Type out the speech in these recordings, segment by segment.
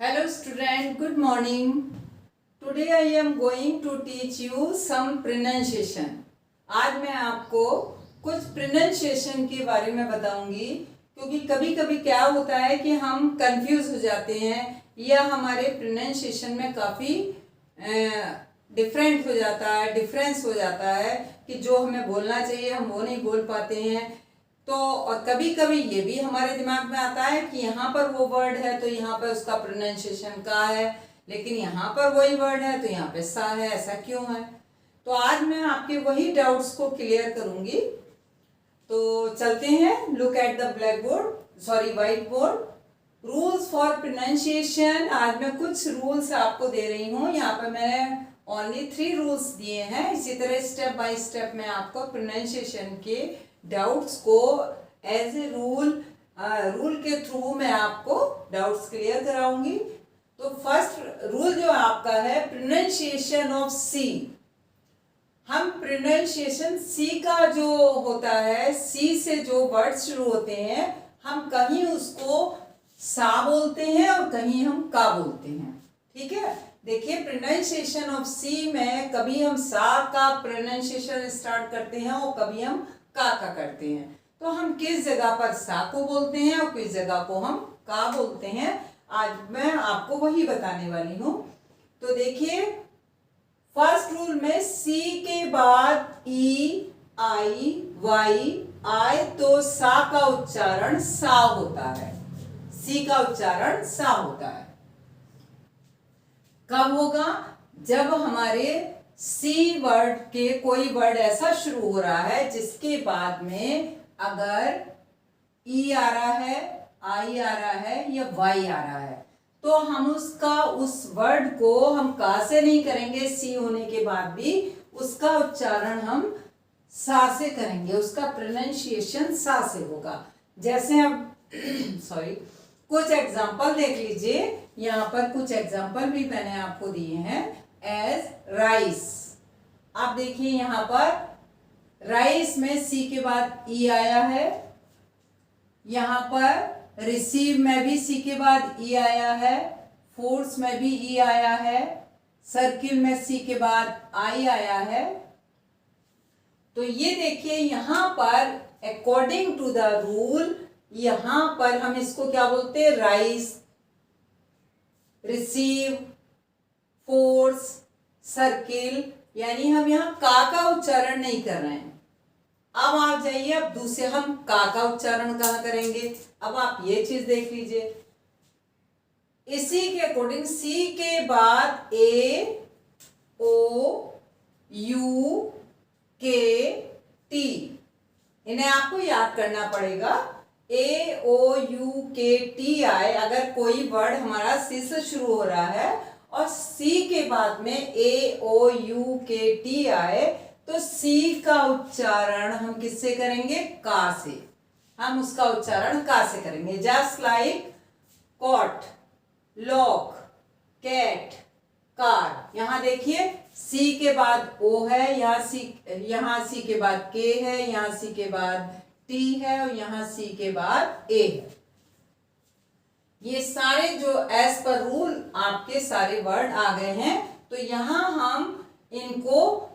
Hello student, good morning. Today I am going to teach you some pronunciation. आज मैं आपको कुछ pronunciation के बारे में बताऊंगी क्योंकि कभी कभी क्या होता है कि हम कंफ्यूज हो जाते हैं या हमारे pronunciation में काफ़ी डिफरेंट हो जाता है, डिफरेंस हो जाता है कि जो हमें बोलना चाहिए हम वो नहीं बोल पाते हैं। तो और कभी कभी ये भी हमारे दिमाग में आता है कि यहाँ पर वो वर्ड है तो यहाँ पर उसका प्रोनाउंसिएशन का है, लेकिन यहाँ पर वही वर्ड है तो यहाँ पे सा है, ऐसा क्यों है। तो आज मैं आपके वही डाउट्स को क्लियर करूंगी। तो चलते हैं, look at the black board, sorry white board. Rules for pronunciation, आज मैं कुछ रूल्स आपको दे रही हूँ। यहाँ पर मैंने ओनली 3 रूल्स दिए हैं। इसी तरह स्टेप बाय स्टेप मैं आपको प्रोनाउंसिएशन के डाउट्स को एज ए रूल के थ्रू मैं आपको डाउट्स क्लियर कराऊंगी। तो फर्स्ट रूल जो आपका है, प्रोनाउंसिएशन ऑफ सी। हम प्रोनाउंसिएशन सी का जो होता है, सी से जो वर्ड शुरू होते हैं, हम कहीं उसको सा बोलते हैं और कहीं हम का बोलते हैं। ठीक है, देखिए प्रोनाउंसिएशन ऑफ सी में कभी हम सा का प्रोनाउंसिएशन स्टार्ट करते हैं और कभी हम का करते हैं। तो हम किस जगह पर सा को बोलते हैं और किस जगह को हम का बोलते हैं, आज मैं आपको वही बताने वाली हूं। तो देखिए फर्स्ट रूल में सी के बाद ई आई वाई आए तो सा का उच्चारण सा होता है। सी का उच्चारण सा होता है। कब होगा? जब हमारे सी वर्ड के कोई वर्ड ऐसा शुरू हो रहा है जिसके बाद में अगर ई आ रहा है, आई आ रहा है या वाई आ रहा है, तो हम उस वर्ड को हम का से नहीं करेंगे। सी होने के बाद भी उसका उच्चारण हम सा से करेंगे, उसका प्रोनाउंसिएशन सा से होगा। जैसे अब सॉरी कुछ एग्जांपल देख लीजिए। यहाँ पर कुछ एग्जांपल भी मैंने आपको दिए हैं। एज राइस, आप देखिए यहाँ पर राइस में सी के बाद ई आया है। यहाँ पर रिसीव में भी सी के बाद ई आया है। फोर्स में भी ई आया है। सर्किल में सी के बाद आई आया है। तो ये देखिए यहाँ पर अकॉर्डिंग टू द रूल, यहाँ पर हम इसको क्या बोलते हैं? राइस, रिसीव, फोर्स, सर्किल, यानी हम यहाँ का उच्चारण नहीं कर रहे हैं। अब आप जाइए, अब दूसरे हम का उच्चारण कहाँ करेंगे। अब आप ये चीज देख लीजिए, इसी के अकॉर्डिंग सी के बाद ए ओ यू के टी, इन्हें आपको याद करना पड़ेगा। ए ओ यू के टी आए, अगर कोई वर्ड हमारा सी से शुरू हो रहा है और सी के बाद में ए ओ यू के टी आए, तो सी का उच्चारण हम किससे करेंगे? का से। हम उसका उच्चारण का से करेंगे। Just like cot, lock, cat, car. यहाँ देखिए सी के बाद ओ है, यहाँ सी के बाद के है, यहाँ सी के बाद टी है और यहाँ सी के बाद ए है। ये सारे जो एज पर रूल आपके सारे वर्ड आ गए हैं। तो यहाँ हम इनको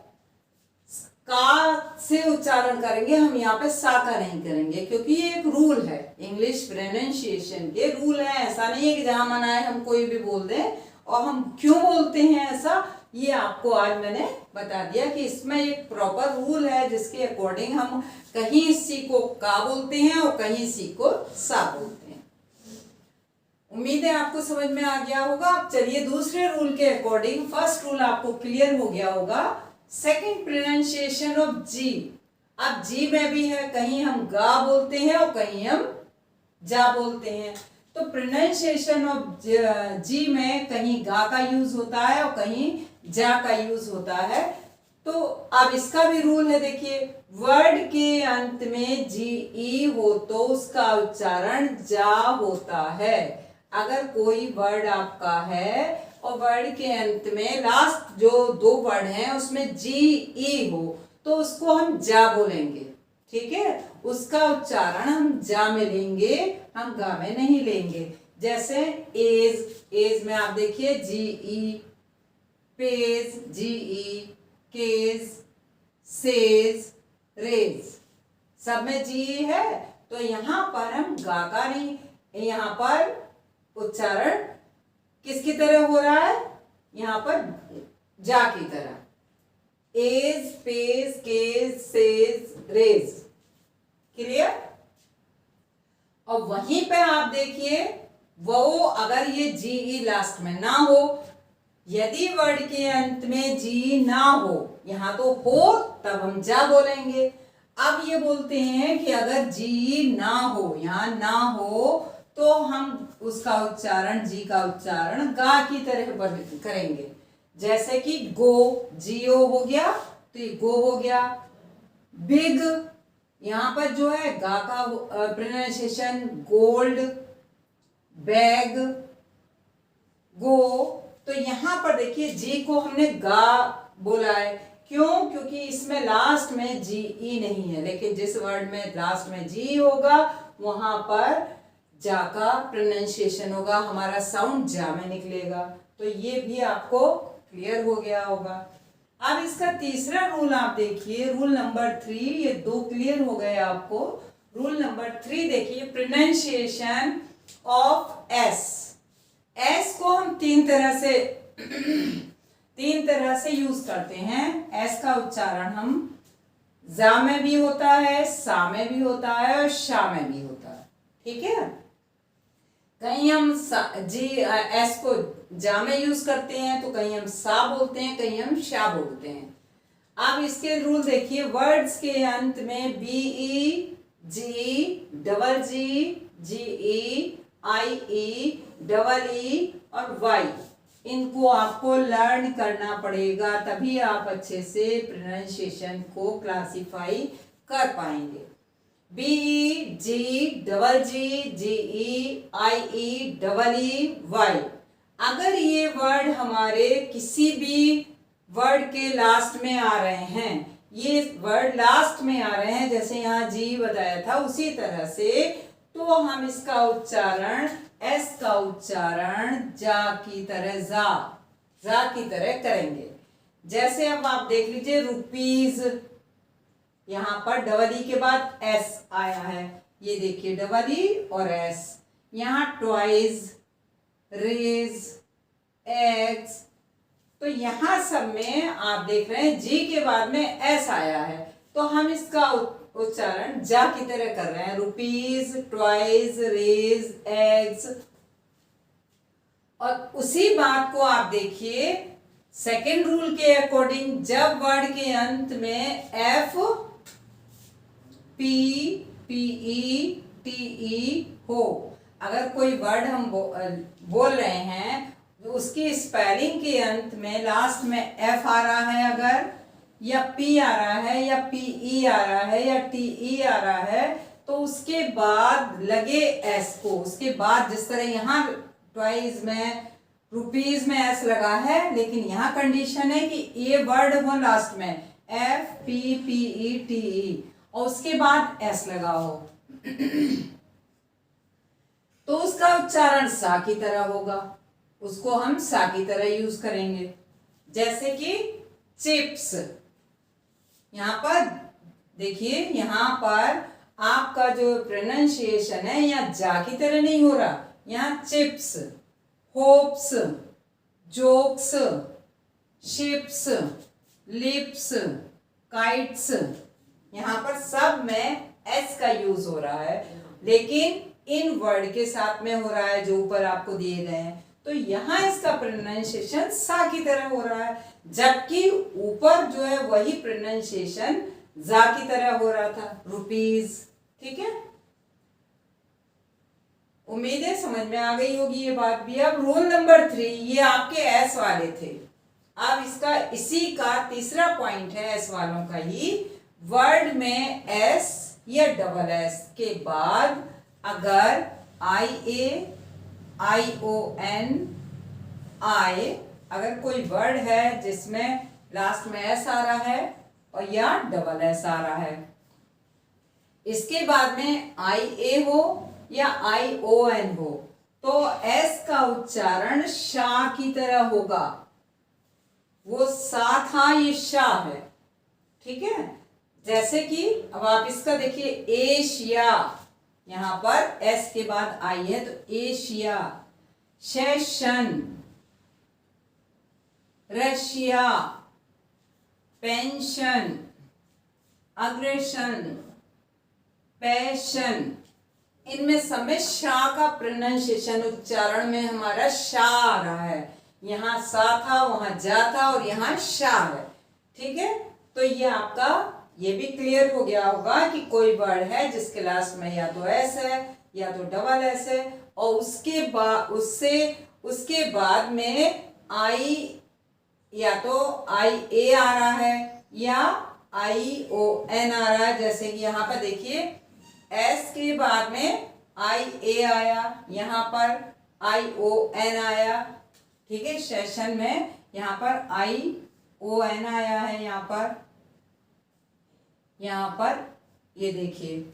का से उच्चारण करेंगे, हम यहाँ पे सा का नहीं करेंगे, क्योंकि ये एक रूल है, इंग्लिश प्रोनाउंसिएशन के रूल है। ऐसा नहीं है कि जहां मन आए हम कोई भी बोल दें। और हम क्यों बोलते हैं ऐसा, ये आपको आज मैंने बता दिया कि इसमें एक प्रॉपर रूल है जिसके अकॉर्डिंग हम कहीं सी को का बोलते हैं और कहीं सी को सा बोलते हैं। उम्मीद है आपको समझ में आ गया होगा। अब चलिए दूसरे रूल के अकॉर्डिंग, फर्स्ट रूल आपको क्लियर हो गया होगा। सेकंड प्रोनाउंसिएशन ऑफ जी। अब जी में भी है, कहीं हम गा बोलते हैं और कहीं हम जा बोलते हैं। तो प्रोनाउंसिएशन ऑफ जी में कहीं गा का यूज होता है और कहीं जा का यूज होता है। तो अब इसका भी रूल है। देखिए वर्ड के अंत में जी ई हो तो उसका उच्चारण जा होता है। अगर कोई वर्ड आपका है और वर्ड के अंत में लास्ट जो 2 वर्ड हैं उसमें जी ई हो तो उसको हम जा बोलेंगे। ठीक है, उसका उच्चारण हम जा में लेंगे, हम गा में नहीं लेंगे। जैसे एज में आप देखिए GE, page GE, cage, sage, rage, सब में GE है। तो यहां पर हम गा का नहीं, यहां पर उच्चारण किसकी तरह हो रहा है, यहां पर जा की तरह। Age, page, cage, sage, rage. Clear? और वहीं पे आप देखिए वो अगर ये GE लास्ट में ना हो, यदि वर्ड के अंत में GE ना हो, यहां तो हो तब हम जा बोलेंगे। अब ये बोलते हैं कि अगर GE ना हो, यहां ना हो, तो हम उसका उच्चारण, जी का उच्चारण गा की तरह करेंगे। जैसे कि गो, GO हो गया तो ये गो हो गया। बिग, यहां पर जो है गा का प्रोनाउंसिएशन गोल्ड। बैग, गो, तो यहां पर देखिए जी को हमने गा बोला है। क्यों? क्योंकि इसमें लास्ट में GE नहीं है, लेकिन जिस वर्ड में लास्ट में GE होगा वहां पर जा का प्रोनाउंसिएशन होगा, हमारा साउंड जा में निकलेगा। तो ये भी आपको क्लियर हो गया होगा। अब इसका तीसरा रूल आप देखिए, रूल नंबर 3, ये दो क्लियर हो गए आपको। रूल नंबर 3 देखिए, प्रोनाउंसिएशन ऑफ एस को हम तीन तरह से यूज करते हैं। एस का उच्चारण हम जा में भी होता है, सा में भी होता है और शा में भी होता है। ठीक है? कहीं हम एस को जा में यूज करते हैं, तो कहीं हम सा बोलते हैं, कहीं हम शा बोलते हैं। अब इसके रूल देखिए, वर्ड्स के अंत में BE, G, double G, GE, IE, double E और Y, इनको आपको लर्न करना पड़ेगा, तभी आप अच्छे से प्रोनाउंसिएशन को क्लासिफाई कर पाएंगे। BE, G, double G, GE, IE, double E, Y। अगर ये वर्ड हमारे किसी भी वर्ड के लास्ट में आ रहे हैं, ये वर्ड लास्ट में आ रहे हैं, जैसे यहाँ जी बताया था उसी तरह से, तो हम इसका उच्चारण, एस का उच्चारण जा की तरह, जा की तरह करेंगे। जैसे अब आप देख लीजिए, रुपीज, यहां पर डबल ई के बाद एस आया है, ये देखिए डबल ई और एस। यहां ट्वाइस, रेज, एग्स, तो यहां सब में आप देख रहे हैं जी के बाद में एस आया है, तो हम इसका उच्चारण जा की तरह कर रहे हैं। Rupees, twice, rage, eggs. और उसी बात को आप देखिए सेकेंड रूल के अकॉर्डिंग, जब वर्ड के अंत में एफ, पी, पीई, टीई हो, अगर कोई वर्ड हम बोल रहे हैं, उसकी स्पेलिंग के अंत में लास्ट में एफ आ रहा है अगर, या पी आ रहा है, या पीई आ रहा है, या टीई आ रहा है, तो उसके बाद लगे एस को, उसके बाद जिस तरह यहाँ ट्वाइस में, रुपीज में एस लगा है, लेकिन यहाँ कंडीशन है कि ये वर्ड हो लास्ट में एफ, पी, पीई, टीई और उसके बाद एस लगा हो, तो उसका उच्चारण सा की तरह होगा, उसको हम सा की तरह यूज करेंगे। जैसे कि चिप्स, यहां पर देखिए, यहां पर आपका जो प्रोनाउंसिएशन है यहाँ जा की तरह नहीं हो रहा, यहाँ chips, hopes, jokes, ships, lips, kites, यहां पर सब में एस का यूज हो रहा है, लेकिन इन वर्ड के साथ में हो रहा है जो ऊपर आपको दिए गए हैं, तो यहां इसका प्रोनाउंसिएशन सा की तरह हो रहा है, जबकि ऊपर जो है वही प्रोनाउंसिएशन जा की तरह हो रहा था, रुपीज। ठीक है, उम्मीद है समझ में आ गई होगी ये बात भी। अब रूल नंबर 3, ये आपके एस वाले थे। अब इसका इसी का तीसरा पॉइंट है एस वालों का ही, वर्ड में एस या डबल एस के बाद अगर IA, ION, I, अगर कोई वर्ड है जिसमें लास्ट में एस आ रहा है और या डबल एस आ रहा है, इसके बाद में IA हो या ION हो, तो एस का उच्चारण शा की तरह होगा। वो सा था, ये शा है। ठीक है, जैसे कि अब आप इसका देखिए, एशिया, यहां पर एस के बाद आई है तो Asia. Session, Russia, pension, aggression, passion, इनमें सब में शा का प्रोनाउंसिएशन, उच्चारण में हमारा शा आ रहा है। यहाँ सा था, वहां जा था, और यहाँ शा है। ठीक है, तो ये आपका ये भी क्लियर हो गया होगा कि कोई वर्ड है जिसके लास्ट में या तो एस है या तो डबल एस है, और उसके बाद में आई, या तो आई ए आ रहा है या आई ओ एन आ रहा है। जैसे कि यहाँ पर देखिए, एस के बाद में आई ए आया, यहाँ पर आई ओ एन आया। ठीक है, सेशन में यहाँ पर आई ओ एन आया है। यहाँ पर ये देखिए,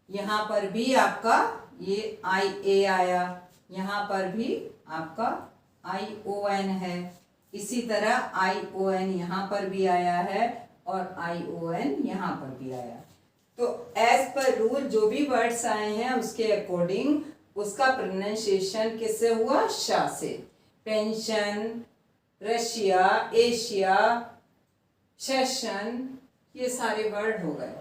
यहाँ पर भी आपका ये आई ए आया, यहाँ पर भी आपका आई ओ एन है। इसी तरह आई ओ एन यहाँ पर भी आया है और आई ओ एन यहाँ पर भी आया। तो एज पर रूल जो भी वर्ड्स आए हैं उसके अकॉर्डिंग उसका प्रोनाउंसिएशन किससे हुआ? शा से। पेंशन, रशिया, एशिया, सेशन, ये सारे वर्ड हो गए।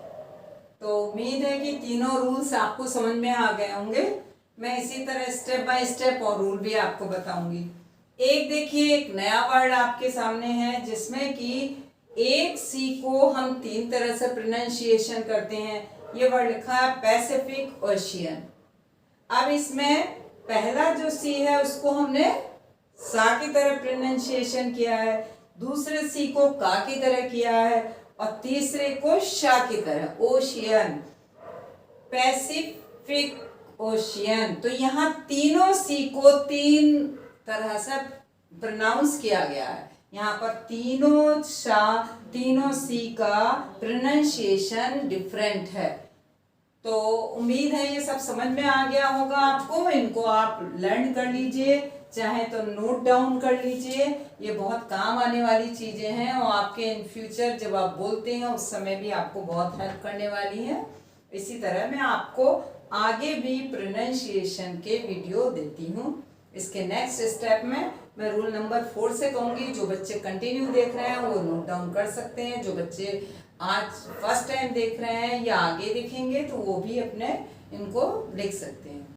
तो उम्मीद है कि तीनों रूल्स आपको समझ में आ गए होंगे। मैं इसी तरह स्टेप बाय स्टेप और रूल भी आपको बताऊंगी। एक देखिए, एक नया वर्ड आपके सामने है जिसमें कि एक सी को हम तीन तरह से प्रोनाउंसिएशन करते हैं। ये वर्ड लिखा है पैसिफिक ओशियन। अब इसमें पहला जो सी है उसको हमने सा की तरह प्रोनाउंसिएशन किया है, दूसरे सी को का की तरह किया है, और तीसरे को शा की तरह। Ocean, Pacific ocean. तो यहाँ तीनों सी को तीन तरह से प्रोनाउंस किया गया है। यहाँ पर तीनों सी का प्रोनाउंसिएशन डिफरेंट है। तो उम्मीद है ये सब समझ में आ गया होगा आपको। इनको आप लर्न कर लीजिए, चाहे तो नोट डाउन कर लीजिए। ये बहुत काम आने वाली चीजें हैं और आपके इन फ्यूचर जब आप बोलते हैं उस समय भी आपको बहुत हेल्प करने वाली है। इसी तरह मैं आपको आगे भी प्रोनाउंसिएशन के वीडियो देती हूँ। इसके नेक्स्ट स्टेप में मैं रूल नंबर 4 से कहूँगी। जो बच्चे कंटिन्यू देख रहे हैं वो नोट डाउन कर सकते हैं। जो बच्चे आज फर्स्ट टाइम देख रहे हैं या आगे देखेंगे तो वो भी अपने इनको लिख सकते हैं।